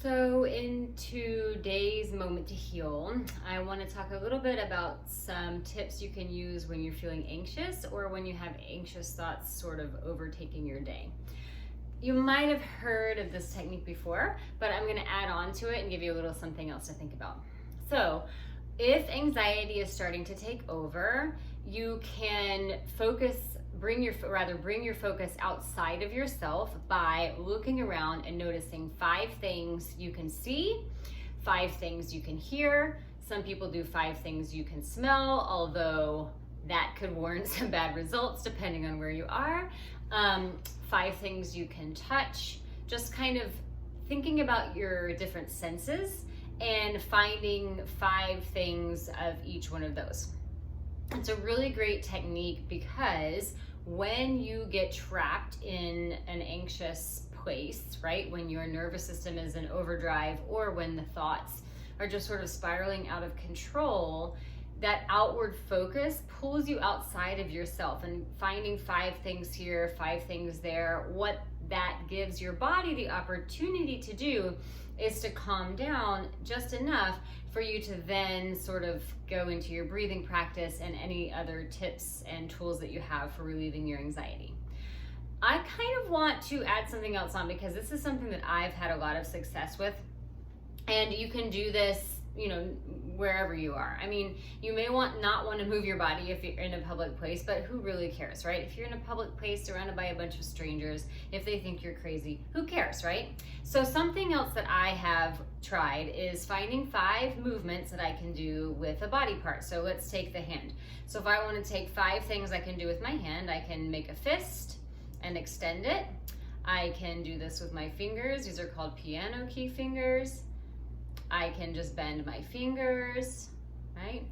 So in today's moment to heal, I want to talk a little bit about some tips you can use when you're feeling anxious or when you have anxious thoughts sort of overtaking your day. You might have heard of this technique before, but I'm going to add on to it and give you a little something else to think about. So if anxiety is starting to take over, you can bring your focus outside of yourself by looking around and noticing 5 things you can see, 5 things you can hear. Some people do 5 things you can smell, although that could warrant some bad results depending on where you are. 5 things you can touch, just kind of thinking about your different senses and finding 5 things of each one of those. It's a really great technique because when you get trapped in an anxious place, right, when your nervous system is in overdrive or when the thoughts are just sort of spiraling out of control, that outward focus pulls you outside of yourself, and finding 5 things here, 5 things there, what that gives your body the opportunity to do is to calm down just enough for you to then sort of go into your breathing practice and any other tips and tools that you have for relieving your anxiety. I kind of want to add something else on because this is something that I've had a lot of success with, and you can do this wherever you are. I mean, you may not want to move your body if you're in a public place, but who really cares, right? If you're in a public place surrounded by a bunch of strangers, if they think you're crazy, who cares, right? So something else that I have tried is finding 5 movements that I can do with a body part. So let's take the hand. So if I want to take 5 things I can do with my hand, I can make a fist and extend it. I can do this with my fingers. These are called piano key fingers. I can just bend my fingers, right?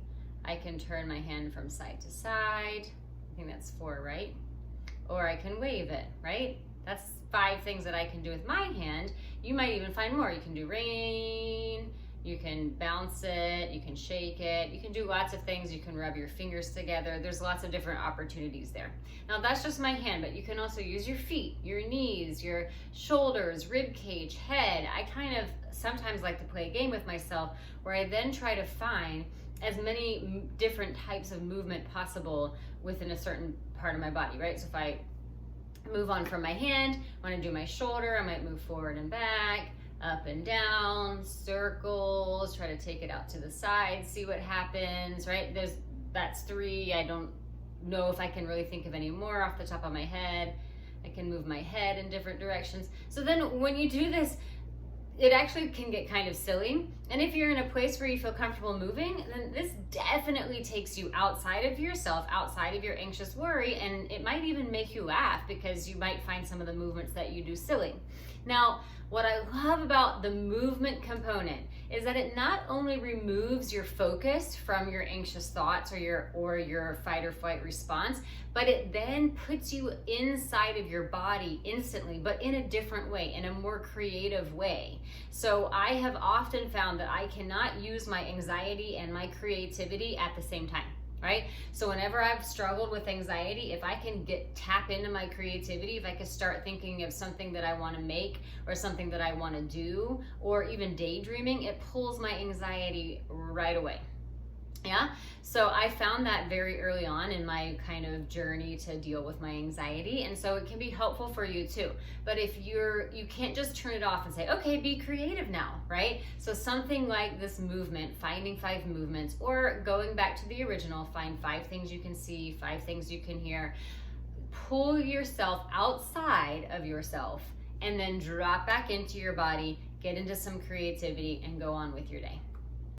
I can turn my hand from side to side. I think that's 4, right? Or I can wave it, right? That's 5 things that I can do with my hand. You might even find more. You can do rain, you can bounce it, you can shake it, you can do lots of things. You can rub your fingers together. There's lots of different opportunities there. Now that's just my hand, but you can also use your feet, your knees, your shoulders, rib cage, head. I kind of sometimes like to play a game with myself where I then try to find as many different types of movement possible within a certain part of my body, right? So if I move on from my hand, I want to do my shoulder, I might move forward and back, up and down, circles, try to take it out to the side, see what happens, right? That's 3. I don't know if I can really think of any more off the top of my head. I can move my head in different directions. So then when you do this, it actually can get kind of silly. And if you're in a place where you feel comfortable moving, then this definitely takes you outside of yourself, outside of your anxious worry, and it might even make you laugh because you might find some of the movements that you do silly. Now, what I love about the movement component is that it not only removes your focus from your anxious thoughts or your fight or flight response, but it then puts you inside of your body instantly, but in a different way, in a more creative way. So I have often found that I cannot use my anxiety and my creativity at the same time. Right? So whenever I've struggled with anxiety, if I can tap into my creativity, if I can start thinking of something that I want to make or something that I want to do, or even daydreaming, it pulls my anxiety right away. Yeah. So I found that very early on in my kind of journey to deal with my anxiety. And so it can be helpful for you too. But if you can't just turn it off and say, okay, be creative now, right? So something like this movement, finding 5 movements, or going back to the original, find 5 things you can see, 5 things you can hear, pull yourself outside of yourself and then drop back into your body, get into some creativity and go on with your day.